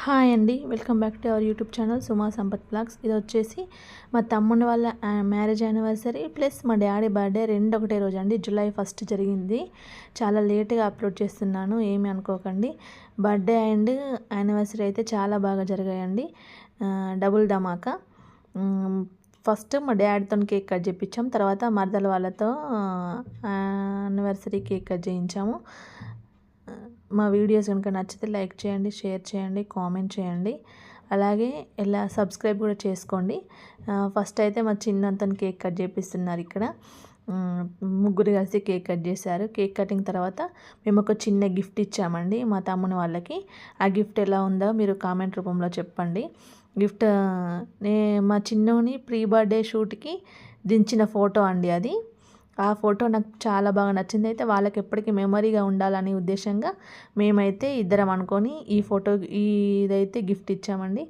Hi అండి, welcome back to our YouTube channel Suma Sampath blogs. ఇది వచ్చేసి మా తమ్ముని వాళ్ళ మ్యారేజ్ యానివర్సరీ ప్లస్ మా డాడీ బర్త్డే రెండు ఒకటే రోజు అండి. జూలై 1 జరిగింది. చాలా లేట్గా అప్లోడ్ చేస్తున్నాను, ఏమి అనుకోకండి. బర్త్డే అండ్ యానివర్సరీ అయితే చాలా బాగా జరిగాయండి. డబుల్ ధమాకా. ఫస్ట్ మా డాడీతో కేక్ కట్ చేయించాం, తర్వాత మరదల వాళ్ళతో యానివర్సరీ కేక్ కట్ చేయించాము. మా వీడియోస్ కనుక నచ్చితే లైక్ చేయండి, షేర్ చేయండి, కామెంట్ చేయండి. అలాగే ఇలా సబ్స్క్రైబ్ కూడా చేసుకోండి. ఫస్ట్ అయితే మా చిన్నంతని కేక్ కట్ చేపిస్తున్నారు. ఇక్కడ ముగ్గురు కలిసి కేక్ కట్ చేశారు. కేక్ కటింగ్ తర్వాత మేము ఒక చిన్న గిఫ్ట్ ఇచ్చామండి మా తమ్ముని వాళ్ళకి. ఆ గిఫ్ట్ ఎలా ఉందో మీరు కామెంట్ రూపంలో చెప్పండి. గిఫ్ట్ మా చిన్నోని ప్రీ బర్త్డే షూట్కి దించిన ఫోటో అండి అది. ఆ ఫోటో నాకు చాలా బాగా నచ్చింది. అయితే వాళ్ళకి ఎప్పటికీ మెమరీగా ఉండాలనే ఉద్దేశంగా మేమైతే ఇద్దరం అనుకొని ఈ ఫోటో ఇదైతే గిఫ్ట్ ఇచ్చామండి.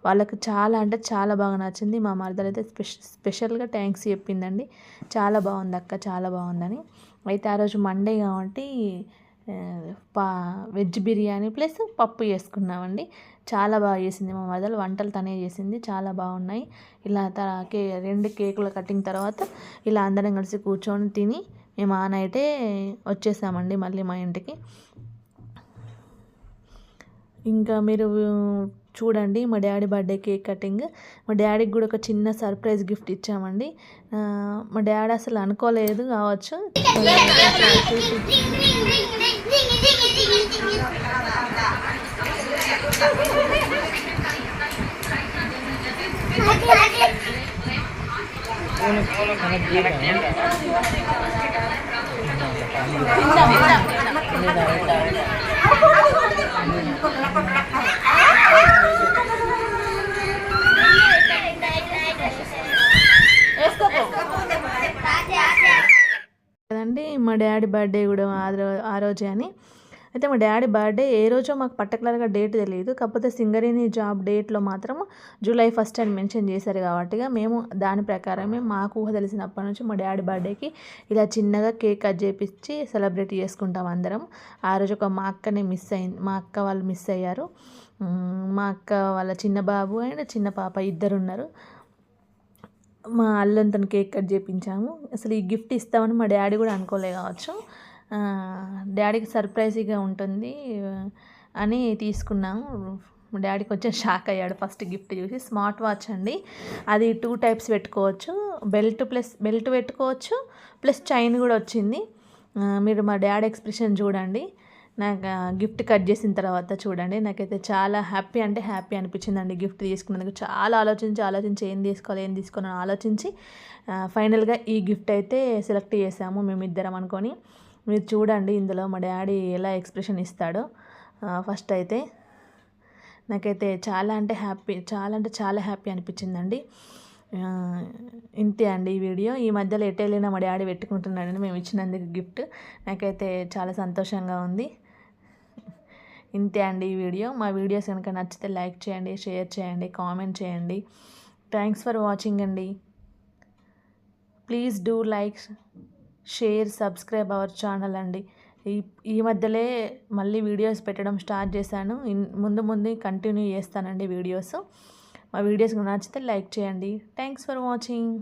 వాళ్ళకి చాలా అంటే చాలా బాగా నచ్చింది. మా మరదలు అయితే స్పెషల్గా థ్యాంక్స్ చెప్పిందండి. చాలా బాగుంది అక్క, చాలా బాగుందని. అయితే ఆ రోజు మండే కాబట్టి వెజ్ బిర్యానీ ప్లస్ పప్పు చేసుకున్నామండి. చాలా బాగా చేసింది మా మరదలు. వంటలు తనే చేసింది, చాలా బాగున్నాయి. ఇలా రెండు కేకుల కటింగ్ తర్వాత ఇలా అందరం కలిసి కూర్చొని తిని మేము ఆ నైటే వచ్చేసామండి మళ్ళీ మా ఇంటికి. ఇంకా మీరు చూడండి మా డాడీ బర్త్డే కేక్ కటింగ్. మా డాడీకి కూడా ఒక చిన్న సర్ప్రైజ్ గిఫ్ట్ ఇచ్చామండి. మా డాడీ అసలు అనుకోలేదు కావచ్చు. కదండి మా డాడీ బర్త్డే కూడా ఆ రోజే అని. అయితే మా డాడీ బర్త్డే ఏ రోజో మాకు పర్టికులర్గా డేట్ తెలియదు. కాకపోతే సింగరేణి జాబ్ డేట్లో మాత్రం జూలై 1 అని మెన్షన్ చేశారు కాబట్టి మేము దాని ప్రకారమే మాకు ఊహ తెలిసినప్పటి నుంచి మా డాడీ బర్త్డేకి ఇలా చిన్నగా కేక్ కట్ చేపించి సెలబ్రేట్ చేసుకుంటాం అందరం. ఆ రోజు మా అక్కనే మిస్ అయింది, మా అక్క వాళ్ళు మిస్ అయ్యారు. మా అక్క వాళ్ళ చిన్న బాబు అండ్ చిన్న పాప ఇద్దరు ఉన్నారు. మా అల్లంతో కేక్ కట్ చేయించాము. అసలు ఈ గిఫ్ట్ ఇస్తామని మా డాడీ కూడా అనుకోలే కావచ్చు. డాడీకి సర్ప్రైజ్గా ఉంటుంది అని తీసుకున్నాము. మా డాడీ కొంచెం షాక్ అయ్యాడు ఫస్ట్ గిఫ్ట్ చూసి. స్మార్ట్ వాచ్ అండి. అది 2 టైప్స్ పెట్టుకోవచ్చు. బెల్ట్ పెట్టుకోవచ్చు ప్లస్ చైన్ కూడా వచ్చింది. మీరు మా డాడీ ఎక్స్ప్రెషన్ చూడండి. నాకు గిఫ్ట్ కట్ చేసిన తర్వాత చూడండి. నాకైతే చాలా హ్యాపీ అంటే హ్యాపీ అనిపించిందండి గిఫ్ట్ తీసుకున్నందుకు. చాలా ఆలోచించి ఏం తీసుకోవాలని ఆలోచించి ఫైనల్గా ఈ గిఫ్ట్ అయితే సెలెక్ట్ చేసాము మేమిద్దరం అనుకొని. మీరు చూడండి ఇందులో మా డాడీ ఎలా ఎక్స్ప్రెషన్ ఇస్తాడో. ఫస్ట్ అయితే నాకైతే చాలా హ్యాపీ అనిపించిందండి. ఇంతే అండి ఈ వీడియో. ఈ మధ్యలో ఎటైనా మా డాడీ పెట్టుకుంటున్నాడని మేము ఇచ్చినందుకు గిఫ్ట్ నాకైతే చాలా సంతోషంగా ఉంది. ఇంతే అండి ఈ వీడియో. మా వీడియోస్ కనుక నచ్చితే లైక్ చేయండి, షేర్ చేయండి, కామెంట్ చేయండి. థ్యాంక్స్ ఫర్ వాచింగ్ అండి. Please do like, share, subscribe our channel అండి. ఈ మధ్యలో మళ్ళీ వీడియోస్ పెట్టడం స్టార్ట్ చేశాను. ముందు కంటిన్యూ చేస్తానండి వీడియోస్. మా వీడియోస్ నచ్చితే లైక్ చేయండి. Thanks for watching.